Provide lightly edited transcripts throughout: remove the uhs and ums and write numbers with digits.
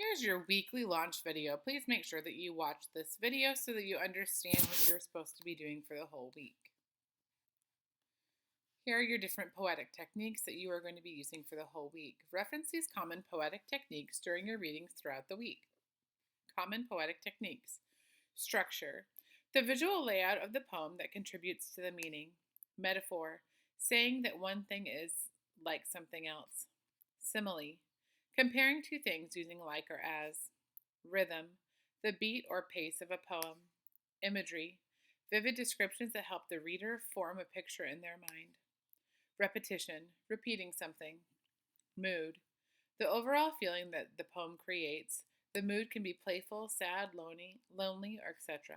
Here's your weekly launch video. Please make sure that you watch this video so that you understand what you're supposed to be doing for the whole week. Here are your different poetic techniques that you are going to be using for the whole week. Reference these common poetic techniques during your readings throughout the week. Common poetic techniques. Structure. The visual layout of the poem that contributes to the meaning. Metaphor. Saying that one thing is like something else. Simile. Comparing two things using like or as. Rhythm. The beat or pace of a poem. Imagery. Vivid descriptions that help the reader form a picture in their mind. Repetition. Repeating something. Mood. The overall feeling that the poem creates. The mood can be playful, sad, lonely, or etc.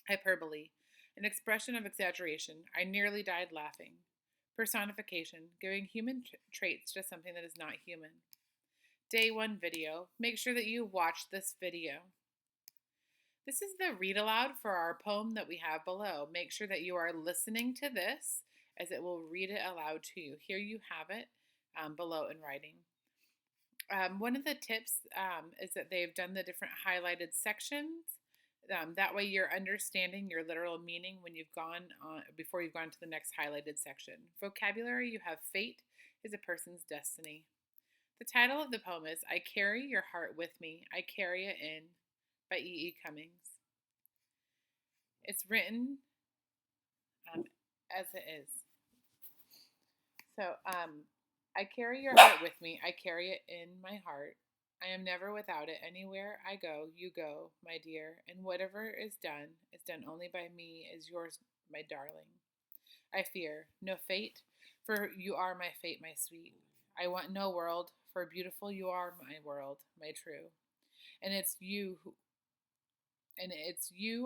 Hyperbole. An expression of exaggeration. I nearly died laughing. Personification. Giving human traits to something that is not human. Day 1 video. Make sure that you watch this video. This is the read aloud for our poem that we have below. Make sure that you are listening to this as it will read it aloud to you. Here you have it below in writing. One of the tips is that they've done the different highlighted sections. That way you're understanding your literal meaning when you've gone on, before you've gone to the next highlighted section. Vocabulary, you have fate is a person's destiny. The title of the poem is I Carry Your Heart With Me, I Carry It In by E.E. Cummings. It's written as it is. So, I carry your heart with me, I carry it in my heart. I am never without it. Anywhere I go, you go, my dear, and whatever is done only by me, is yours, my darling. I fear no fate, for you are my fate, my sweet. I want no world, for beautiful you are my world, my true. And it's you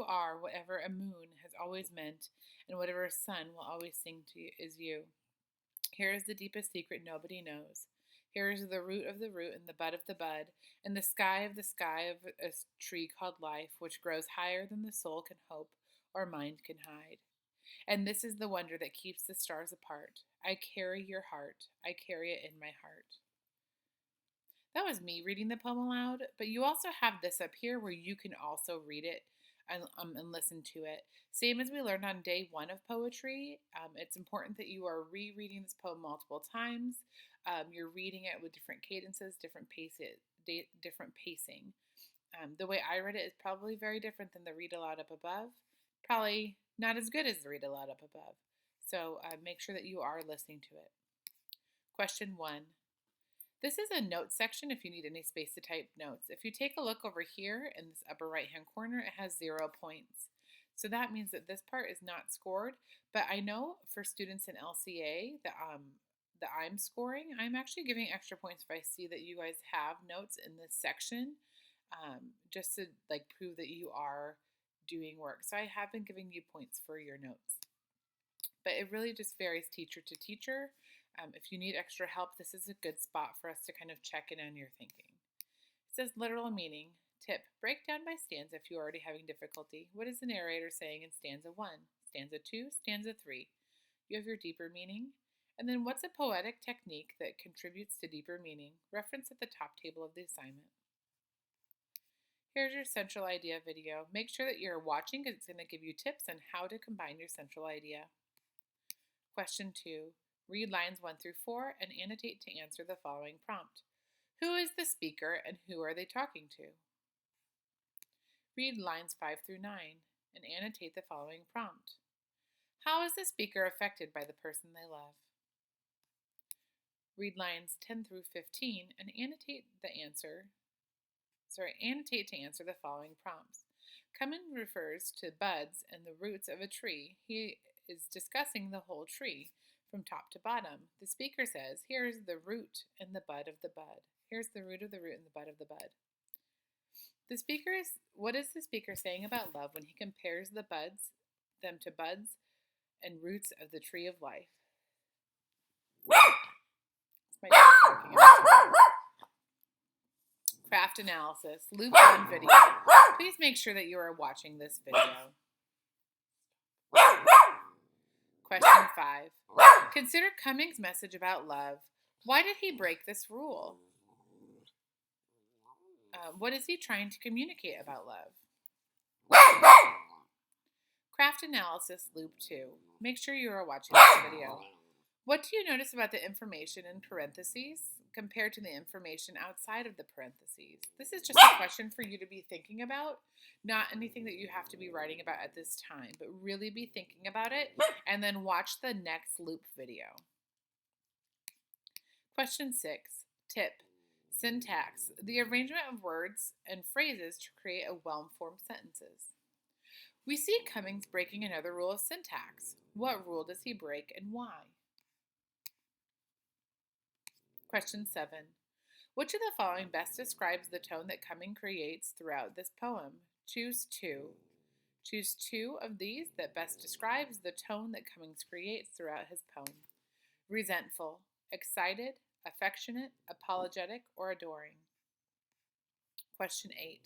are whatever a moon has always meant, and whatever a sun will always sing to you is you. Here is the deepest secret nobody knows. Here is the root of the root and the bud of the bud, and the sky of a tree called life, which grows higher than the soul can hope or mind can hide. And this is the wonder that keeps the stars apart. I carry your heart. I carry it in my heart. That was me reading the poem aloud, but you also have this up here where you can also read it and listen to it. Same as we learned on day 1 of poetry, it's important that you are rereading this poem multiple times. You're reading it with different cadences, different pacing. The way I read it is probably very different than the read aloud up above. Probably not as good as the read aloud up above. So make sure that you are listening to it. Question 1. This is a notes section if you need any space to type notes. If you take a look over here in this upper right hand corner, it has 0 points. So that means that this part is not scored, but I know for students in LCA that I'm scoring, I'm actually giving extra points if I see that you guys have notes in this section, just to like prove that you are doing work. So I have been giving you points for your notes, but it really just varies teacher to teacher. If you need extra help, this is a good spot for us to kind of check in on your thinking. It says literal meaning. Tip, break down by stanza if you're already having difficulty. What is the narrator saying in stanza 1, stanza 2, stanza 3? You have your deeper meaning. And then what's a poetic technique that contributes to deeper meaning? Reference at the top table of the assignment. Here's your central idea video. Make sure that you're watching because it's going to give you tips on how to combine your central idea. Question 2. Read lines 1 through 4 and annotate to answer the following prompt. Who is the speaker and who are they talking to? Read lines 5 through 9 and annotate the following prompt. How is the speaker affected by the person they love? Read lines 10 through 15 and annotate to answer the following prompts. Cummins refers to buds and the roots of a tree. He is discussing the whole tree from top to bottom. The speaker says, here's the root and the bud of the bud. Here's the root of the root and the bud of the bud. What is the speaker saying about love when he compares them to buds and roots of the tree of life? It's my dog barking. Craft analysis. Loop 1 video. Please make sure that you are watching this video. Question 5. Consider Cummings' message about love. Why did he break this rule? What is he trying to communicate about love? Craft analysis loop 2. Make sure you are watching this video. What do you notice about the information in parentheses compared to the information outside of the parentheses? This is just a question for you to be thinking about, not anything that you have to be writing about at this time, but really be thinking about it and then watch the next loop video. Question 6. Tip. Syntax. The arrangement of words and phrases to create a well-formed sentences. We see Cummings breaking another rule of syntax. What rule does he break and why? Question 7. Which of the following best describes the tone that Cummings creates throughout this poem? Choose 2. Choose 2 of these that best describes the tone that Cummings creates throughout his poem. Resentful, excited, affectionate, apologetic, or adoring. Question 8.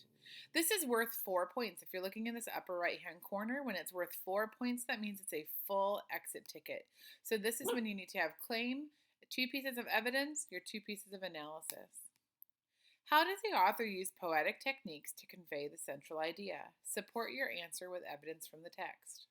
This is worth 4 points. If you're looking in this upper right-hand corner, when it's worth 4 points, that means it's a full exit ticket. So this is when you need to have claim, 2 pieces of evidence, your 2 pieces of analysis. How does the author use poetic techniques to convey the central idea? Support your answer with evidence from the text.